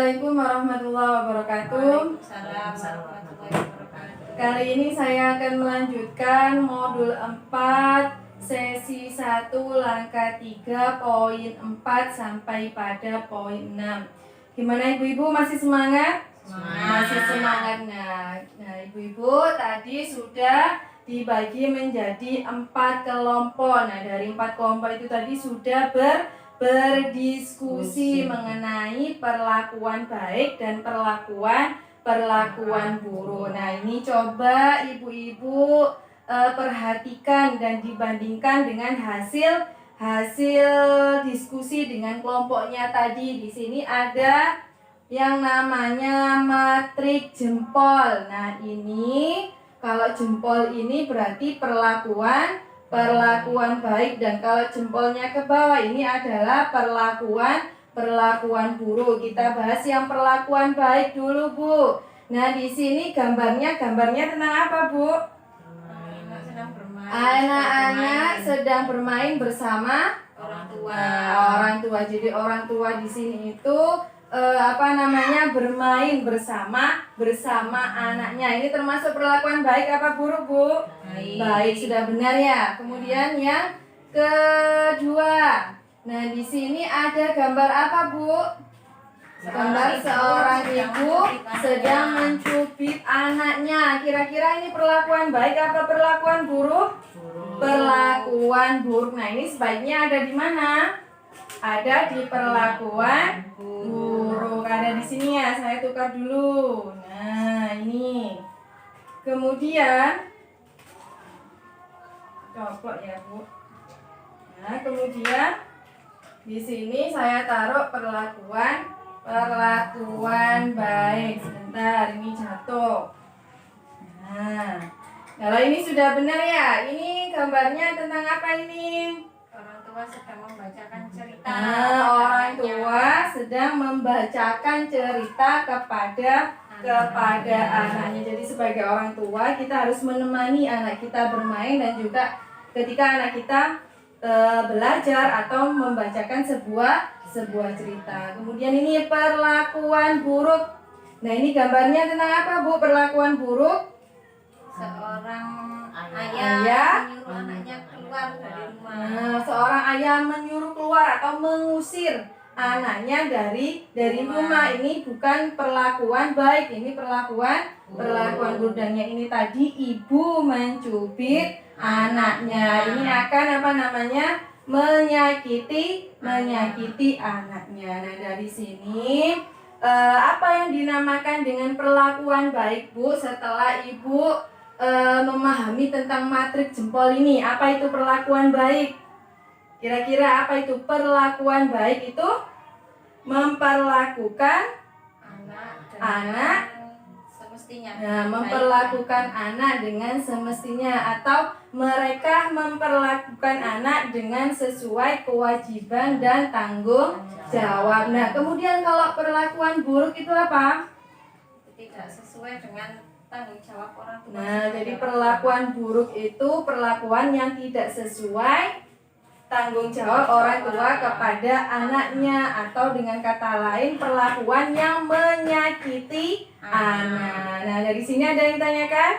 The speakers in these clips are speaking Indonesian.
Assalamualaikum warahmatullahi wabarakatuh. Waalaikumsalam warahmatullahi wabarakatuh. Kali ini saya akan melanjutkan modul 4 sesi 1 langkah 3 poin 4 sampai pada poin 6. Gimana ibu-ibu, masih semangat? Masih semangat. Nah ibu-ibu tadi sudah dibagi menjadi 4 kelompok. Nah dari 4 kelompok itu tadi sudah berdiskusi mengenai perlakuan baik dan perlakuan buruk. Nah ini coba ibu-ibu perhatikan dan dibandingkan dengan hasil diskusi dengan kelompoknya tadi. Di sini ada yang namanya matrik jempol. Nah ini kalau jempol ini berarti perlakuan baik, dan kalau jempolnya ke bawah ini adalah perlakuan buruk. Kita bahas yang perlakuan baik dulu, Bu. Nah, di sini gambarnya tentang apa, Bu? Anak-anak sedang bermain bersama Orang tua. Orang tua. Jadi orang tua di sini itu bermain bersama anaknya. Ini termasuk perlakuan baik apa buruk, Bu? Baik, sudah benar ya. Kemudian yang kedua. Nah, di sini ada gambar apa, Bu? Gambar seorang ibu sedang mencubit anaknya. Kira-kira ini perlakuan baik apa perlakuan buruk? Perlakuan buruk. Nah, ini sebaiknya ada di mana? Ada di perlakuan buruk. Ada di sini ya, saya tukar dulu. Nah, ini. Kemudian coba ya, Bu. Nah, kemudian di sini saya taruh perlakuan baik. Sebentar, ini jatuh. Nah, kalau ini sudah benar ya. Ini gambarnya tentang apa ini? Orang tua sedang membacakan cerita. Nah, orang tua sedang membacakan cerita kepada anaknya. Jadi sebagai orang tua kita harus menemani anak kita bermain, dan juga ketika anak kita belajar atau membacakan sebuah cerita. Kemudian ini perlakuan buruk. Nah, ini gambarnya tentang apa, Bu? Perlakuan buruk. Seorang Ayah ayah menyuruh anaknya keluar dari rumah. Nah, seorang ayah menyuruh keluar atau mengusir anaknya dari rumah. Ini bukan perlakuan baik, ini perlakuan buruk. Dan yang ini tadi ibu mencubit anaknya. Ini akan menyakiti anaknya. Nah, dari sini apa yang dinamakan dengan perlakuan baik, Bu? Setelah ibu memahami tentang matrik jempol ini, apa itu perlakuan baik? Kira-kira apa itu perlakuan baik? Itu memperlakukan anak semestinya. Nah, memperlakukan anak dengan semestinya, atau mereka memperlakukan anak dengan sesuai kewajiban dan tanggung jawab. Nah, kemudian kalau perlakuan buruk itu apa? Tidak sesuai dengan tanggung jawab orang tua. Nah, jadi perlakuan buruk itu perlakuan yang tidak sesuai tanggung jawab orang tua kepada anaknya, atau dengan kata lain perlakuan yang menyakiti anak. Nah, dari sini ada yang ditanyakan?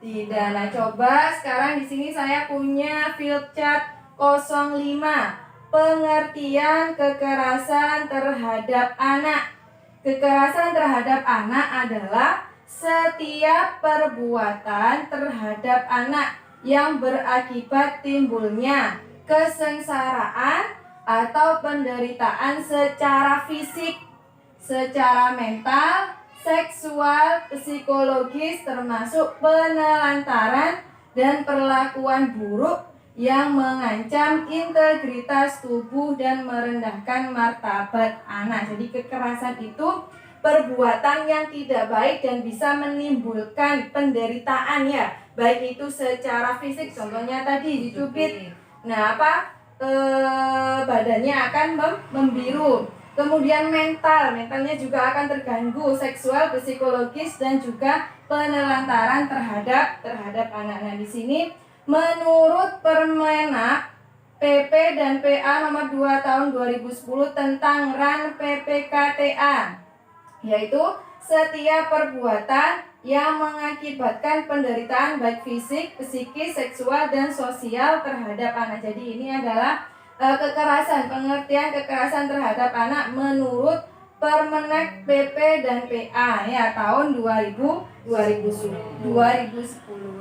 Tidak. Nah, coba sekarang di sini saya punya field chart 05. Pengertian kekerasan terhadap anak. Kekerasan terhadap anak adalah setiap perbuatan terhadap anak yang berakibat timbulnya kesengsaraan atau penderitaan secara fisik, secara mental, seksual, psikologis, termasuk penelantaran dan perlakuan buruk yang mengancam integritas tubuh dan merendahkan martabat anak. Jadi kekerasan itu perbuatan yang tidak baik dan bisa menimbulkan penderitaan ya, baik itu secara fisik, contohnya tadi dicubit. Nah, badannya akan membiru. Kemudian mentalnya juga akan terganggu, seksual, psikologis, dan juga penelantaran terhadap anak. Nah, di sini menurut Permenak PP dan PA nomor 2 tahun 2010 tentang RAN PPKTA. yaitu setiap perbuatan yang mengakibatkan penderitaan baik fisik, psikis, seksual, dan sosial terhadap anak. Jadi ini adalah kekerasan, pengertian kekerasan terhadap anak menurut Permenak PP dan PA ya tahun 2010.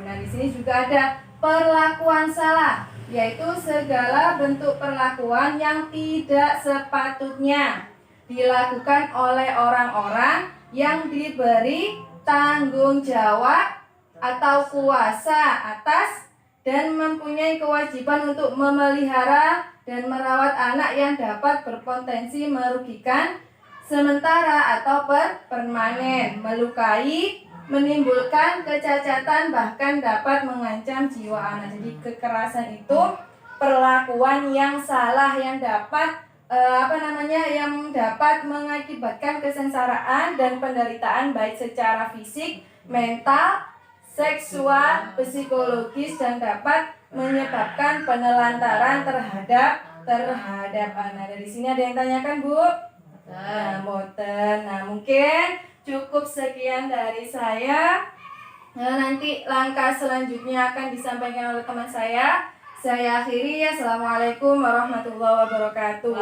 Nah, di sini juga ada perlakuan salah, yaitu segala bentuk perlakuan yang tidak sepatutnya dilakukan oleh orang-orang yang diberi tanggung jawab atau kuasa atas dan mempunyai kewajiban untuk memelihara dan merawat anak yang dapat berpotensi merugikan sementara atau permanen, melukai, menimbulkan kecacatan, bahkan dapat mengancam jiwa anak. Jadi kekerasan itu perlakuan yang salah yang dapat yang dapat mengakibatkan kesengsaraan dan penderitaan baik secara fisik, mental, seksual, psikologis, dan dapat menyebabkan penelantaran terhadap anak. Dari sini ada yang tanyakan, Bu? Boten. Nah, mungkin cukup sekian dari saya. Nanti langkah selanjutnya akan disampaikan oleh teman saya. Saya akhiri. Assalamualaikum warahmatullahi wabarakatuh.